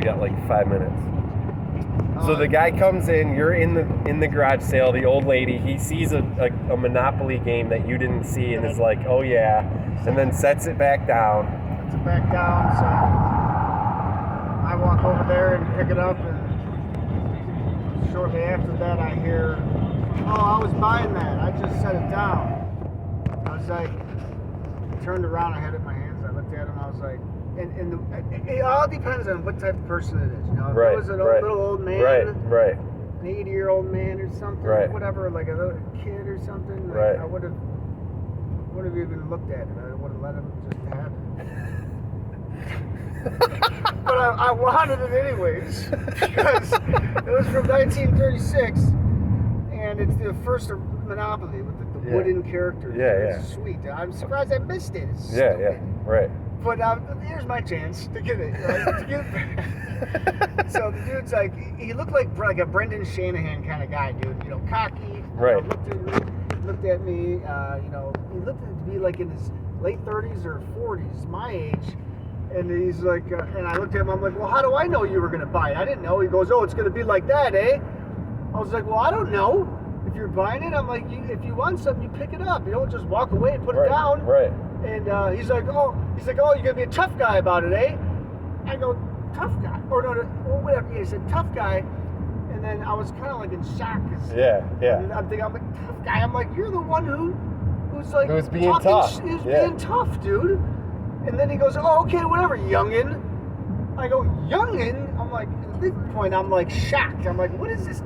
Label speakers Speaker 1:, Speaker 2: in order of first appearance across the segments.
Speaker 1: got like 5 minutes. So the guy comes in, you're in the garage sale, the old lady, he sees a Monopoly game that you didn't see and is like, oh yeah, and then sets it back down.
Speaker 2: Sets it back down, so I walk over there and pick it up, and shortly after that I hear, oh, I was buying that, I just set it down. I was like, I turned around, I had it in my hands, I looked at him, I was like, and it all depends on what type of person it is, you know. If it was an little old man,
Speaker 1: right,
Speaker 2: an 80-year-old man or something, whatever, like a little kid or something, like I would have even looked at it. I would have let him just have it. But I wanted it anyways because it was from 1936, and it's the first Monopoly with the wooden characters. It's sweet. I'm surprised I missed it. It's stupid.
Speaker 1: Right.
Speaker 2: But here's my chance to get it. To get it back. So the dude's like, he looked like a Brendan Shanahan kind of guy, dude. You know, cocky.
Speaker 1: Right.
Speaker 2: Looked at me. You know, he looked to be like in his late 30s or 40s, my age. And he's like, and I looked at him. I'm like, well, how do I know you were gonna buy it? I didn't know. He goes, oh, it's gonna be like that, eh? I was like, well, I don't know. If you're buying it, I'm like, if you want something, you pick it up. You don't just walk away and put it down.
Speaker 1: Right.
Speaker 2: And he's like, oh, you're gonna be a tough guy about it, eh? I go, tough guy, or no, whatever. He said, tough guy, and then I was kind of like in shock. And I'm thinking, I'm like, tough guy. I'm like, you're the one who's like,
Speaker 1: who's being tough.
Speaker 2: Who's being tough, dude. And then he goes, oh, okay, whatever, youngin. I go, youngin. I'm like, at this point, I'm like shocked. I'm like, what is this?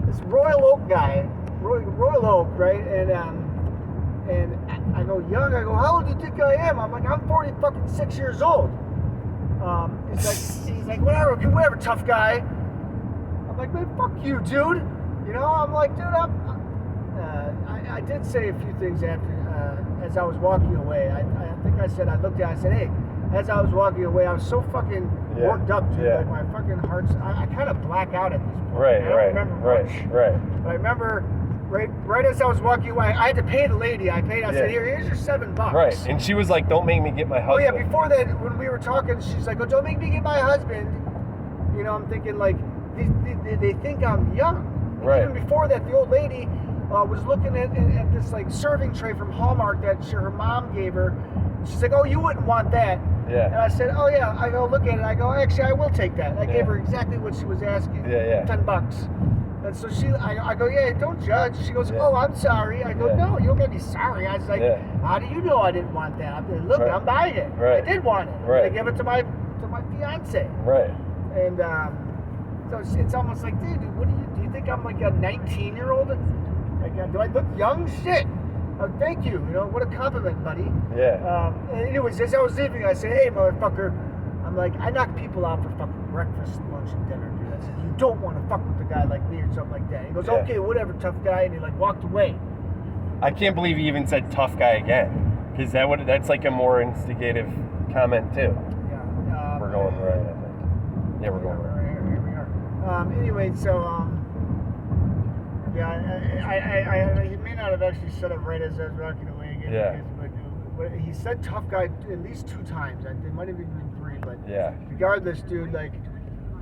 Speaker 2: This Royal Oak guy, Royal Oak, right? And I go, young. I go, how old do you think I am? I'm like, I'm 46 years old. He's like, whatever, tough guy. I'm like, man, fuck you, dude. You know, I'm like, dude, I did say a few things after, as I was walking away. I think I said, I said, hey, as I was walking away, I was so fucking worked up, dude. Like my fucking heart's, I kind of black out at this point. I don't remember much. But I remember right as I was walking away, I had to pay the lady. I said, here's your $7.
Speaker 1: Right. And she was like, don't make me get my husband.
Speaker 2: Oh yeah, before that, when we were talking, she's like, oh, don't make me get my husband. You know, I'm thinking like, they think I'm young.
Speaker 1: Right.
Speaker 2: Even before that, the old lady was looking at this like serving tray from Hallmark that her mom gave her. She's like, oh, you wouldn't want that.
Speaker 1: Yeah.
Speaker 2: And I said, oh yeah. I go, look at it. I go, actually, I will take that. I gave her exactly what she was asking. $10. And so I go, yeah, don't judge. She goes, oh, I'm sorry. I go, no, you don't gotta be sorry. I was like, how do you know I didn't want that? I'm like, look, I'm buying it. I did want it. I gave it to my fiance.
Speaker 1: Right.
Speaker 2: And so it's almost like, dude, do you think I'm like a 19-year-old? Like, do I look young? Shit. Thank you. You know, what a compliment, buddy.
Speaker 1: Yeah.
Speaker 2: Anyways, as I was leaving, I said, hey, motherfucker. I'm like, I knock people out for fucking breakfast, lunch, and dinner, dude. I said, you don't want to fuck with a guy like me or something like that. He goes, okay, whatever, tough guy. And he like walked away.
Speaker 1: I can't believe he even said tough guy again. Because that's like a more instigative comment, too.
Speaker 2: Yeah.
Speaker 1: We're going right, I think. Yeah, we're going right.
Speaker 2: Here we are. Anyway, so, I he may not have actually said it right as I was walking away again.
Speaker 1: Yeah.
Speaker 2: But he said tough guy at least 2 times. It might have even been 3, but regardless, dude, like.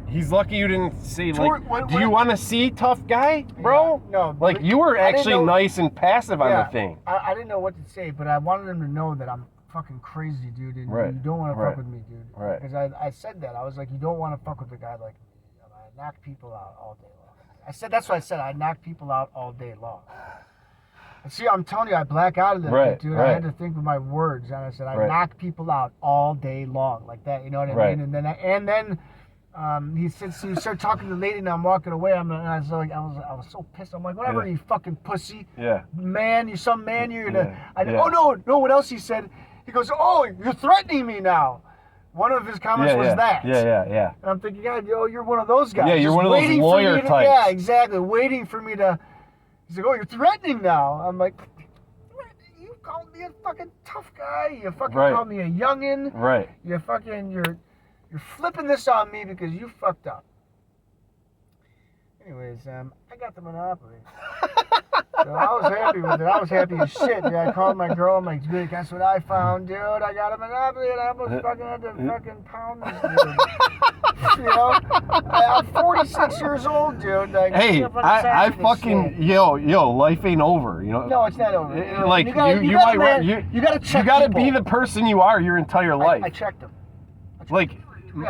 Speaker 1: He's lucky you didn't say, like, do you want to see tough guy, bro?
Speaker 2: Yeah, no.
Speaker 1: Like, you were actually nice and passive on the thing.
Speaker 2: I didn't know what to say, but I wanted him to know that I'm fucking crazy, dude, and you don't want to fuck with me, dude.
Speaker 1: Right.
Speaker 2: Because I said that. I was like, you don't want to fuck with a guy like me. I knock people out all day long. That's what I said. I knock people out all day long. And see, I'm telling you, I black out of that, dude. I had to think with my words, and I said, I knock people out all day long, like that. You know what I mean? And then he said, so you start talking to the lady, and I'm walking away. I was so pissed. I'm like, whatever, you fucking pussy.
Speaker 1: Yeah.
Speaker 2: Man, you're some man. You're gonna. Oh no. What else he said? He goes, oh, you're threatening me now. One of his comments was that.
Speaker 1: Yeah.
Speaker 2: And I'm thinking, God, you're one of those guys.
Speaker 1: Yeah, you're one of those lawyer types.
Speaker 2: Yeah, exactly. Waiting for me to. He's like, oh, you're threatening now. I'm like, you called me a fucking tough guy. You fucking called me a youngin.
Speaker 1: Right.
Speaker 2: You're flipping this on me because you fucked up. Anyways, I got the Monopoly. So I was happy with it. I was happy as shit, dude. I called my girl. I'm like, dude, guess what I found, dude? I got a Monopoly, and I almost fucking had to fucking pound this dude. You know? I'm 46 years old, dude. Like,
Speaker 1: Hey, I fucking yo, life ain't over. You know.
Speaker 2: No, it's not over.
Speaker 1: Like
Speaker 2: you
Speaker 1: gotta
Speaker 2: check.
Speaker 1: You gotta
Speaker 2: people.
Speaker 1: be the person you are your entire life.
Speaker 2: I checked them.
Speaker 1: Like.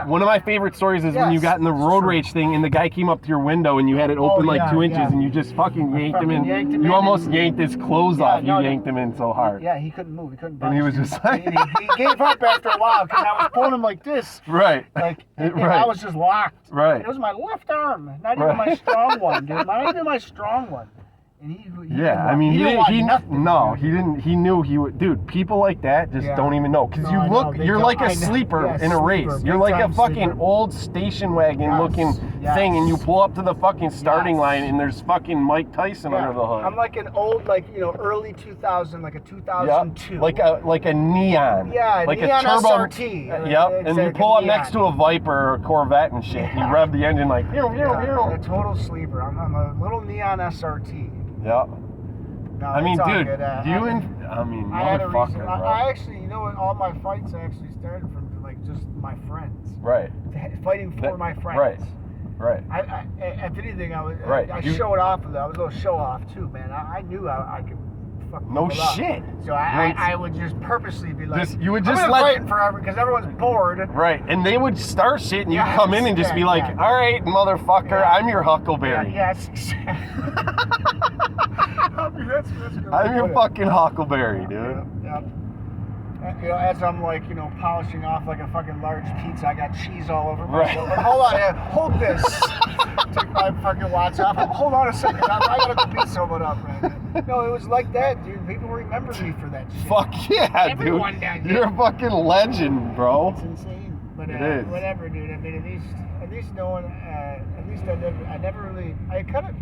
Speaker 1: One of my favorite stories is when you got in the road rage thing and the guy came up to your window and you had it open 2 inches and you just fucking yanked him in. You almost yanked his clothes off. You yanked him in so hard.
Speaker 2: Yeah, he couldn't move. He couldn't budge.
Speaker 1: And he was just like...
Speaker 2: he gave up after a while because I was pulling him like this.
Speaker 1: Right.
Speaker 2: Like, I was just locked.
Speaker 1: Right.
Speaker 2: It was my left arm. Not even my strong one, dude. Not even my strong one. And he
Speaker 1: I mean, he knew he would, dude. People like that just don't even know, because you're like a sleeper in a race. You're like a fucking old station wagon looking thing, and you pull up to the fucking starting line, and there's fucking Mike Tyson under the hood.
Speaker 2: I'm like an old, early 2000, like a 2002.
Speaker 1: Like a neon.
Speaker 2: Yeah,
Speaker 1: like
Speaker 2: neon
Speaker 1: a turbo.
Speaker 2: SRT.
Speaker 1: And you pull up next to a Viper or a Corvette and shit. You rev the engine like,
Speaker 2: a total sleeper. I'm a little neon SRT.
Speaker 1: Yeah.
Speaker 2: No,
Speaker 1: I mean, dude,
Speaker 2: motherfucker,
Speaker 1: bro.
Speaker 2: I actually, you know what? All my fights actually started from just my friends.
Speaker 1: Right.
Speaker 2: Fighting for my friends.
Speaker 1: Right.
Speaker 2: If anything, I showed off with that. I was a little show off too, man. I knew I could fuck
Speaker 1: no
Speaker 2: people
Speaker 1: shit.
Speaker 2: Up. So I would just purposely be like,
Speaker 1: you would just
Speaker 2: I'm fighting forever because everyone's bored.
Speaker 1: Right. And they would start shit, and you'd come in and just be like, all right, motherfucker, I'm your Huckleberry.
Speaker 2: Yes.
Speaker 1: I'm your fucking Huckleberry, dude.
Speaker 2: Yeah. You know, as I'm polishing off like a fucking large pizza, I got cheese all over myself. Right. Hold on, hold this. Take my fucking watch off. Hold on a second. I gotta go beat someone up, man. No, it was like that, dude. People remember me for that shit.
Speaker 1: Fuck yeah,
Speaker 2: Everyone does.
Speaker 1: You're a fucking legend, bro.
Speaker 2: It's insane. But
Speaker 1: it is.
Speaker 2: Whatever, dude. I mean, at least no one. At least I never really. I kind of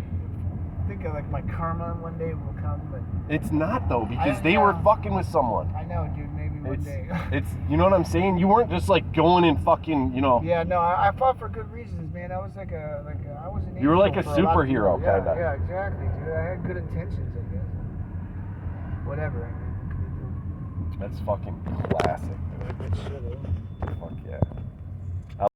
Speaker 2: think of like my karma one day will come, but
Speaker 1: it's not though, because they were fucking with someone.
Speaker 2: I know, dude. Maybe one day.
Speaker 1: It's you know what I'm saying? You weren't just like going and fucking,
Speaker 2: Yeah, no, I fought for good reasons, man. I was I was an.
Speaker 1: You were like a superhero, kind of.
Speaker 2: Yeah, exactly, dude. I had good intentions, I guess. Whatever.
Speaker 1: That's fucking classic, dude.
Speaker 2: Good shit, eh?
Speaker 1: Fuck yeah.